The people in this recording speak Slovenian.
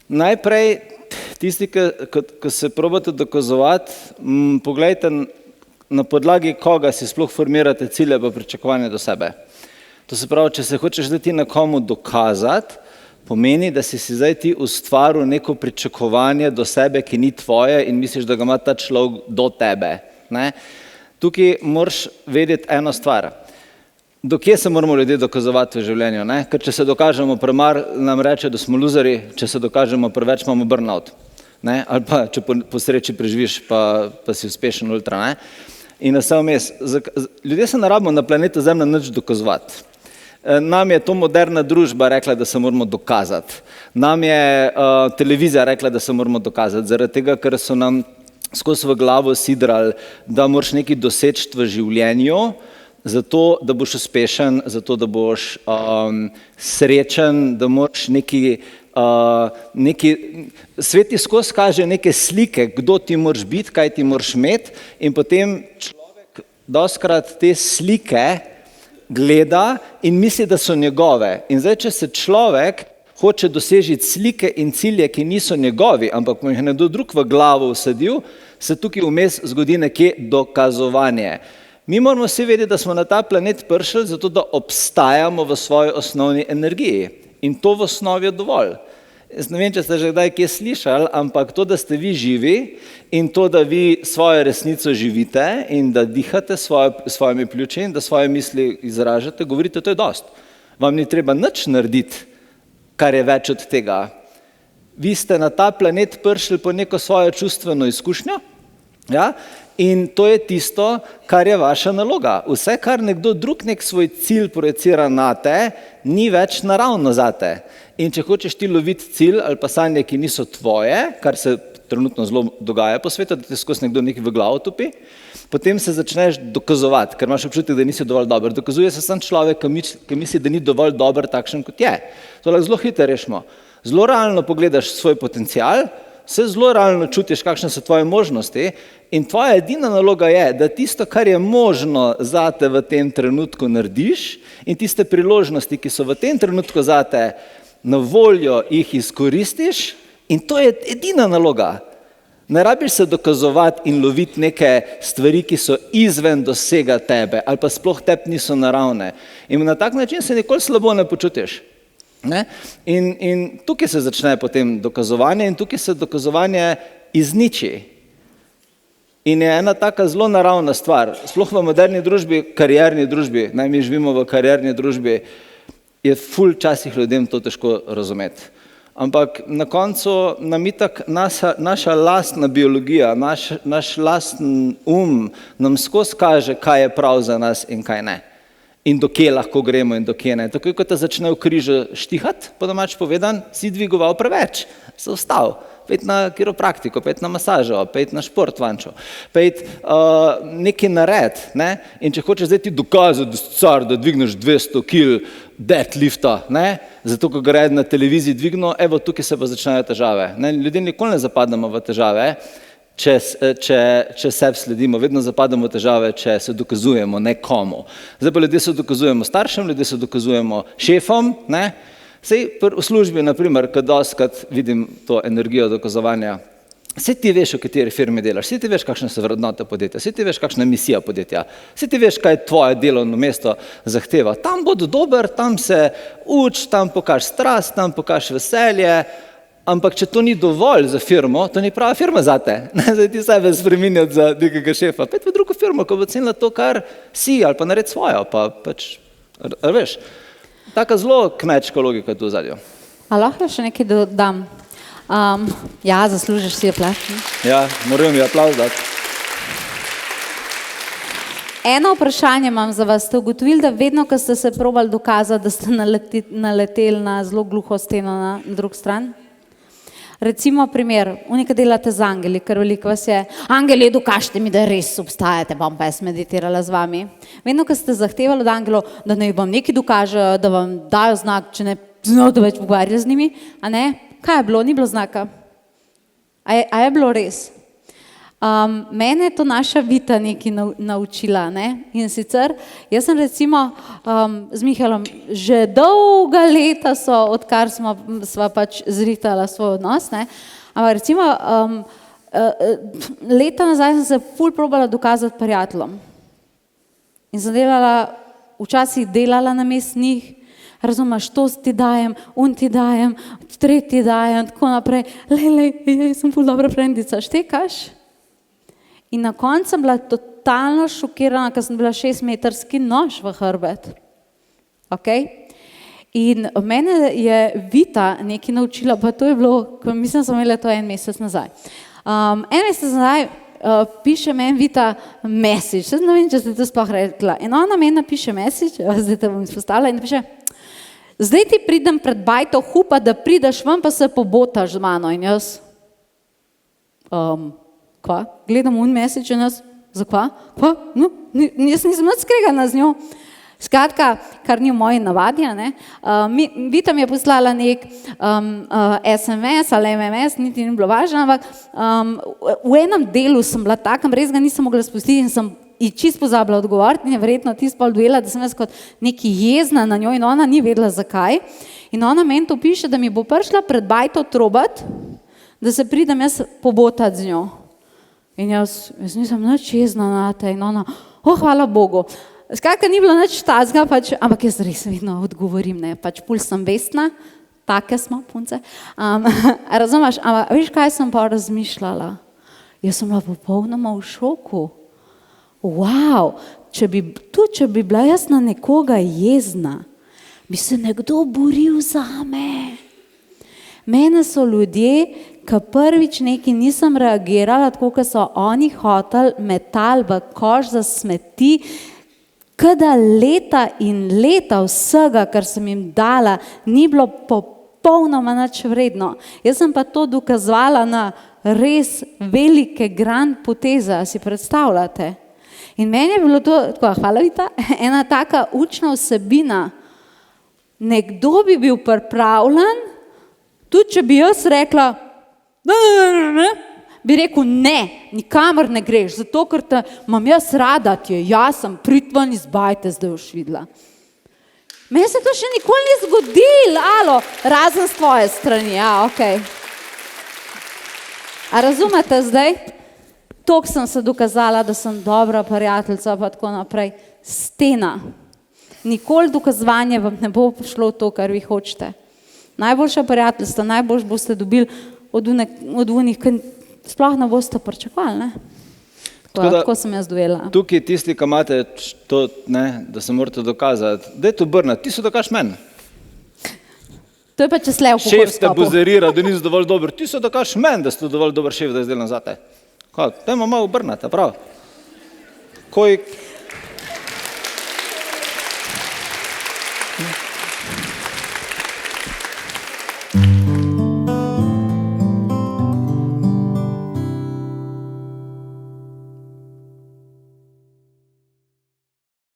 Najprej, tisti, ki se probate dokazovati, poglejte, na podlagi koga si sploh formirate cilje pa pričakovanje do sebe. To se pravi, če se hočeš zdaj ti nekomu dokazati, pomeni, da si zdaj ti ustvaril neko pričakovanje do sebe, ki ni tvoje in misliš, da ga ima ta človek do tebe. Ne? Tukaj moraš vedeti eno stvar. Do kje se moramo ljudje dokazovati v življenju? Ne? Ker če se dokažemo premar, nam reče, da smo luzeri, če se dokažemo preveč, imamo burnout. Ne? Ali pa, če po sreči preživiš, pa si uspešen ultra. Ne? In na vse vmes. Ljudje se ne rabimo na planetu Zemlja nič dokazovati. Nam je to moderna družba rekla, da se moramo dokazati. Nam je televizija rekla, da se moramo dokazati, zaradi tega, ker so nam skozi v glavo sidrali, da moraš nekaj doseči v življenju, zato, da boš uspešen, zato, da boš srečen, da moraš svet ti skozi kaže neke slike, kdo ti moraš biti, kaj ti moraš imeti in potem človek dostikrat te slike gleda in misli, da so njegove. In zdaj, če se človek hoče dosežiti slike in cilje, ki niso njegovi, ampak mu jih nekdo drug v glavo vsadil, se tukaj vmes zgodi nekje dokazovanje. Mi moramo vsi vedeti, da smo na ta planet prišli zato, da obstajamo v svoji osnovni energiji. In to v osnovi je dovolj. Jaz ne vem, če ste že kdaj kje slišali, ampak to, da ste vi živi in to, da vi svojo resnico živite in da dihate svojimi pljuči in da svoje misli izražate, govorite, to je dost. Vam ni treba nič narediti, kar je več od tega. Vi ste na ta planet prišli po neko svojo čustveno izkušnjo, ja? In to je tisto, kar je vaša naloga. Vse, kar nekdo drug nek svoj cilj projicira nate, ni več naravno zate. In če hočeš ti loviti cilj ali pa sanje, ki niso tvoje, kar se trenutno zelo dogaja po svetu, da ti skozi nekdo nekaj v glavo tupi, potem se začneš dokazovati, ker imaš občutek, da nisi dovolj dober. Dokazuje se sam človek, ki misli, da ni dovolj dober takšen, kot je. To lahko zelo hitro rešimo. Zelo realno pogledaš svoj potencial, se zelo realno čutiš, kakšne so tvoje možnosti in tvoja edina naloga je, da tisto, kar je možno zate v tem trenutku narediš in tiste priložnosti, ki so v tem trenutku zate na voljo, jih izkoristiš in to je edina naloga. Ne rabiš se dokazovati in loviti neke stvari, ki so izven dosega tebe ali pa sploh tebi niso naravne. In na tak način se nikoli slabo ne počutiš. Ne? In tukaj se začne potem dokazovanje in tukaj se dokazovanje izniči. In je ena taka zelo naravna stvar, sploh v moderni družbi, karierni družbi, naj mi živimo v karierni družbi, je ful časih ljudem to težko razumeti. Ampak na koncu nam itak naša lastna biologija, naš lasten nam skozi kaže, kaj je prav za nas in kaj ne. In do kje lahko gremo in do kje ne. Tako kot te začne v križu štihati, po domač povedan, si dvigoval preveč, se vstal, pejt na kiropraktiko, pejt na masažo, pejt na šport vančo, pejt nekaj nared. Ne? In če hočeš zdaj ti dokazati, da si car, da dvigneš 200 kil deadlifta, ne? Zato, ko ga na televiziji dvigno, evo, tukaj se pa začnejo težave. Ne? Ljudje nikoli ne zapadamo v težave, če sebi sledimo, vedno zapadamo v težave, če se dokazujemo nekomu. Zdaj pa ljudje se dokazujemo staršem, ljudje se dokazujemo šefom, ne? Sej v službi, naprimer, ko dostikrat vidim to energijo dokazovanja, sej ti veš, v kateri firmi delaš, sej ti veš, kakšne so vrednote podjetja, sej ti veš, kakšna je misija podjetja, sej ti veš, kaj tvoje delovno mesto zahteva. Tam bodo dober, tam se uč, tam pokaž strast, tam pokaž veselje, ampak če to ni dovolj za firmo, to ni prava firma zate. Zdaj ti sebe spreminjati za nekega šefa. Pet v drugo firmo, ko bo cenila to, kar si, ali pa naredi svojo, pa pač, veš, taka zelo kmečka logika tu v zadju. A lahko še nekaj dodam? Ja, zaslužiš si aplavz. Ja, moram mi aplavz dati. Eno vprašanje imam za vas. Ste ugotovili, da vedno, ko ste se probali dokazati, da ste naleteli na zelo gluho steno na drug stran? Recimo primer, unika delate z angeli, ker veliko vas je, angeli, dokažite mi, da res obstajate, bom pa jaz meditirala z vami. Vedno, ko ste zahtevali od angelov, da naj vam nekaj dokažejo, da vam dajo znak, če ne znate več pogovarjati z njimi, a ne? Kaj je bilo? Ni bilo znaka. A je bilo res? Mene je to naša Vita nekaj naučila. Ne? In sicer, jaz sem recimo z Mihalom že dolga leta odkar sva pač zritala svoj odnos, ne? Ampak recimo leta nazaj sem se ful probala dokazati prijateljem. In sem včasih delala namesto njih, razumeš, to ti dajem, ti dajem, tretji dajem, tako naprej. Jaz sem ful dobra frendica, štekaš? In na koncu sem bila totalno šokirana, ker sem bila 6-metrski nož v hrbet. Okay? In mene je Vita nekaj naučila, pa to je bilo, mislim, sem imela to 1 mesec nazaj. 1 mesec nazaj piše meni Vita message, ne vem, če ste to sploh rekla. In ona meni napiše message, zdaj te bom izpostavila, in napiše, zdaj ti pridem pred bajto hupa, da prideš ven, pa se pobotaš z mano. In jaz, kva? Gledam message in jaz, za kva? Kva? No, jaz nisem nič skregana z njo. Skratka, kar ni v moji navadi, ne? Vita mi je poslala nek SMS ali MMS, niti ni bilo važno, ampak v enem delu sem bila takem, res ga nisem mogla spustiti in sem ji čisto pozabila odgovoriti in je verjetno tisto pol dojela, da sem jaz kot neki jezna na njo in ona ni vedela zakaj. In ona meni to piše, da mi bo prišla pred bajto trobat, da se pridem jaz pobotati z njo. In jaz nisem nič jezna na te in ona, hvala Bogu. Skratka, ni bilo nič tazga, pač, ampak jaz res vedno odgovorim, ne, pač pol sem vestna, take smo punce. Razumeš, ampak veš, kaj sem pa razmišljala? Jaz sem bila popolnoma v šoku. Wow, če bi bila jaz na nekoga jezna, bi se nekdo boril zame. Mene so ljudje, ki prvič nekaj nisem reagirala, tako kot so oni hoteli metal v koš za smeti, kada leta in leta vsega, kar sem jim dala, ni bilo popolnoma nič vredno. Jaz sem pa to dokazovala na res velike grand poteze, si predstavljate. In meni je bilo to, tako, hvala Vita, ena taka učna vsebina. Nekdo bi bil pripravljen, tudi če bi jaz rekla, bi rekel ne, nikamor ne greš, zato ker te imam jaz rada, jaz sem pritvan iz bajte, zdaj boš videla. Meni se to še nikoli ni zgodilo, razen s tvoje strani, okej. A razumete zdaj? Toliko sem se dokazala, da sem dobra prijateljica, pa tako naprej. Stena. Nikoli dokazovanje vam ne bo šlo to, kar vi hočete. Najboljša prijateljstva, najbolj boste dobili od unih, ki sploh ne boste pričakovali, ne? Tako sem jaz dojela. Tukaj tisti, ki imate to, ne, da se morate dokazati, dajte obrnati, ti se dokaž meni. To je pa če slev po Šef te buzerira, da nisi dovolj dober, ti se dokaž meni, da si dovolj dober šef, da jaz delam zate. Dajmo malo obrnati, prav? Koj...